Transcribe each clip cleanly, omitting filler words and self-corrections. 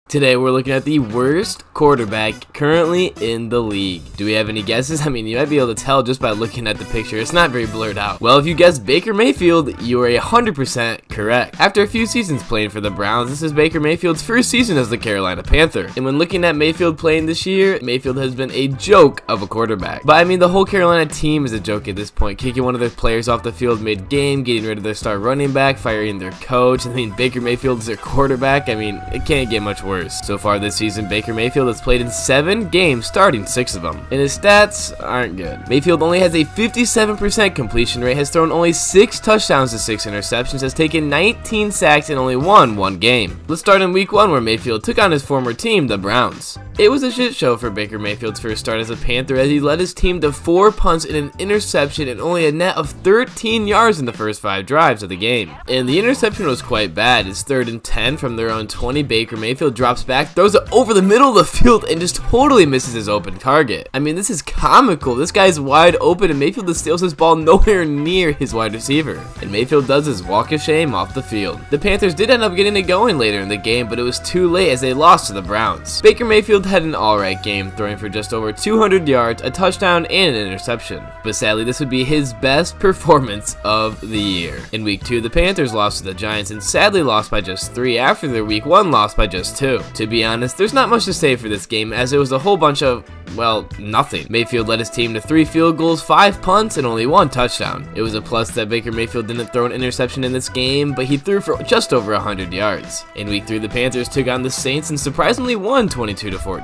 Today we're looking at the worst quarterback currently in the league. Do we have any guesses? I mean, you might be able to tell just by looking at the picture. It's not very blurred out. Well, if you guessed Baker Mayfield, you are 100% correct. After a few seasons playing for the Browns, this is Baker Mayfield's first season as the Carolina Panther. And when looking at Mayfield playing this year, Mayfield has been a joke of a quarterback. But I mean, the whole Carolina team is a joke at this point, kicking one of their players off the field mid-game, getting rid of their star running back, firing their coach. I mean, Baker Mayfield is their quarterback. I mean, it can't get much worse. So far this season, Baker Mayfield has played in 7 games, starting 6 of them, and his stats aren't good. Mayfield only has a 57% completion rate, has thrown only 6 touchdowns to 6 interceptions, has taken 19 sacks, and only won 1 game. Let's start in week 1 where Mayfield took on his former team, the Browns. It was a shit show for Baker Mayfield's first start as a Panther, as he led his team to 4 punts and an interception and only a net of 13 yards in the first 5 drives of the game. And the interception was quite bad. It's 3rd and 10 from their own 20. Baker Mayfield drops back, throws it over the middle of the field, and just totally misses his open target. I mean, this is comical. This guy's wide open, and Mayfield just steals his ball nowhere near his wide receiver. And Mayfield does his walk of shame off the field. The Panthers did end up getting it going later in the game, but it was too late as they lost to the Browns. Baker Mayfield had an alright game, throwing for just over 200 yards, a touchdown, and an interception. But sadly, this would be his best performance of the year. In week 2, the Panthers lost to the Giants and sadly lost by just 3 after their week 1 loss by just 2. To be honest, there's not much to say for this game, as it was a whole bunch of, well, nothing. Mayfield led his team to 3 field goals, 5 punts, and only 1 touchdown. It was a plus that Baker Mayfield didn't throw an interception in this game, but he threw for just over 100 yards. In week 3, the Panthers took on the Saints and surprisingly won 22-14.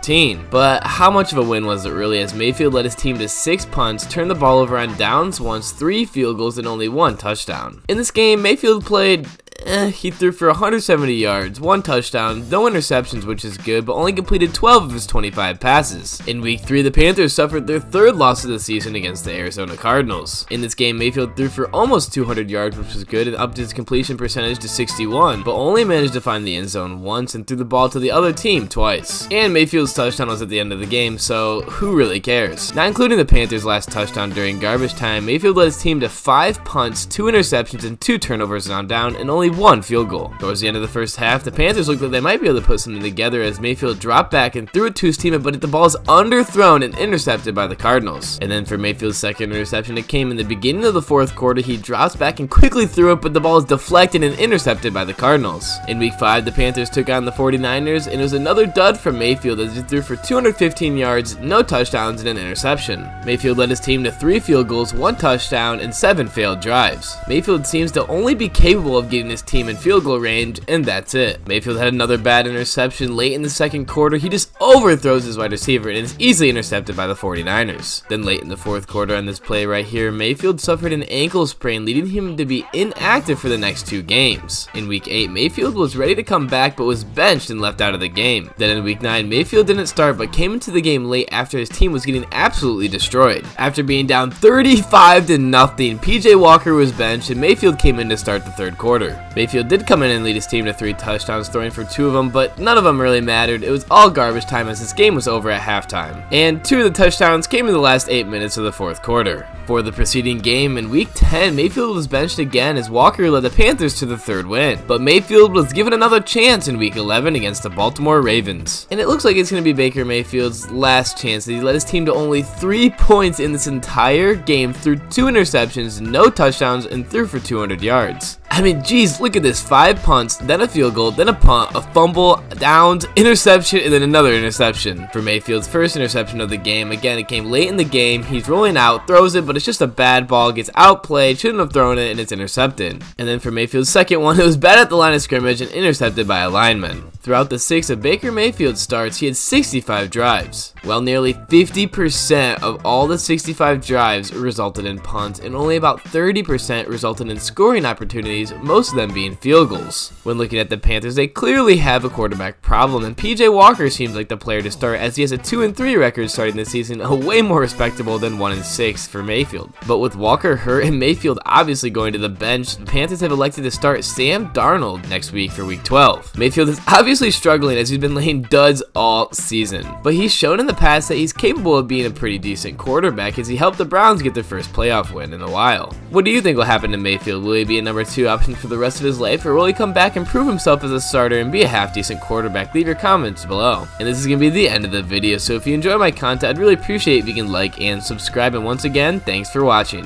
But how much of a win was it really, as Mayfield led his team to 6 punts, turned the ball over on downs once, 3 field goals, and only 1 touchdown. In this game, Mayfield played he threw for 170 yards, 1 touchdown, no interceptions, which is good, but only completed 12 of his 25 passes. In week 3, the Panthers suffered their 3rd loss of the season against the Arizona Cardinals. In this game, Mayfield threw for almost 200 yards, which was good, and upped his completion percentage to 61, but only managed to find the end zone once and threw the ball to the other team twice. And Mayfield's touchdown was at the end of the game, so who really cares? Not including the Panthers' last touchdown during garbage time, Mayfield led his team to 5 punts, 2 interceptions, and 2 turnovers on down, and only 1 field goal. Towards the end of the first half, the Panthers looked like they might be able to put something together as Mayfield dropped back and threw it to his teammate, but the ball is underthrown and intercepted by the Cardinals. And then for Mayfield's 2nd interception, it came in the beginning of the 4th quarter. He drops back and quickly threw it, but the ball is deflected and intercepted by the Cardinals. In week 5, the Panthers took on the 49ers, and it was another dud from Mayfield as he threw for 215 yards, no touchdowns, and an interception. Mayfield led his team to 3 field goals, 1 touchdown, and 7 failed drives. Mayfield seems to only be capable of getting his team in field goal range, and that's it. Mayfield had another bad interception late in the 2nd quarter. He just overthrows his wide receiver and is easily intercepted by the 49ers. Then late in the 4th quarter on this play right here, Mayfield suffered an ankle sprain, leading him to be inactive for the next 2 games. In week 8, Mayfield was ready to come back but was benched and left out of the game. Then in week 9, Mayfield didn't start but came into the game late after his team was getting absolutely destroyed. After being down 35-0, PJ Walker was benched and Mayfield came in to start the 3rd quarter. Mayfield did come in and lead his team to 3 touchdowns, throwing for 2 of them, but none of them really mattered. It was all garbage time as this game was over at halftime. And 2 of the touchdowns came in the last 8 minutes of the 4th quarter. For the preceding game, in week 10, Mayfield was benched again as Walker led the Panthers to the 3rd win. But Mayfield was given another chance in week 11 against the Baltimore Ravens. And it looks like it's going to be Baker Mayfield's last chance, as he led his team to only 3 points in this entire game, threw 2 interceptions, no touchdowns, and threw for 200 yards. I mean, geez, look at this. 5 punts, then a field goal, then a punt, a fumble, downs, interception, and then another interception. For Mayfield's first interception of the game, again, it came late in the game. He's rolling out, throws it, but it's just a bad ball, gets outplayed, shouldn't have thrown it, and it's intercepted. And then for Mayfield's 2nd one, it was bad at the line of scrimmage and intercepted by a lineman. Throughout the 6 of Baker Mayfield's starts, he had 65 drives. Well, nearly 50% of all the 65 drives resulted in punts, and only about 30% resulted in scoring opportunities, most of them being field goals. When looking at the Panthers, they clearly have a quarterback problem, and PJ Walker seems like the player to start, as he has a 2-3 record starting this season, a way more respectable than 1-6 for Mayfield. But with Walker hurt and Mayfield obviously going to the bench, the Panthers have elected to start Sam Darnold next week for week 12. Mayfield is obviously seriously struggling as he's been laying duds all season. But he's shown in the past that he's capable of being a pretty decent quarterback as he helped the Browns get their first playoff win in a while. What do you think will happen to Mayfield? Will he be a number 2 option for the rest of his life, or will he come back and prove himself as a starter and be a half-decent quarterback? Leave your comments below. And this is going to be the end of the video, so if you enjoy my content, I'd really appreciate if you can like and subscribe, and once again, thanks for watching.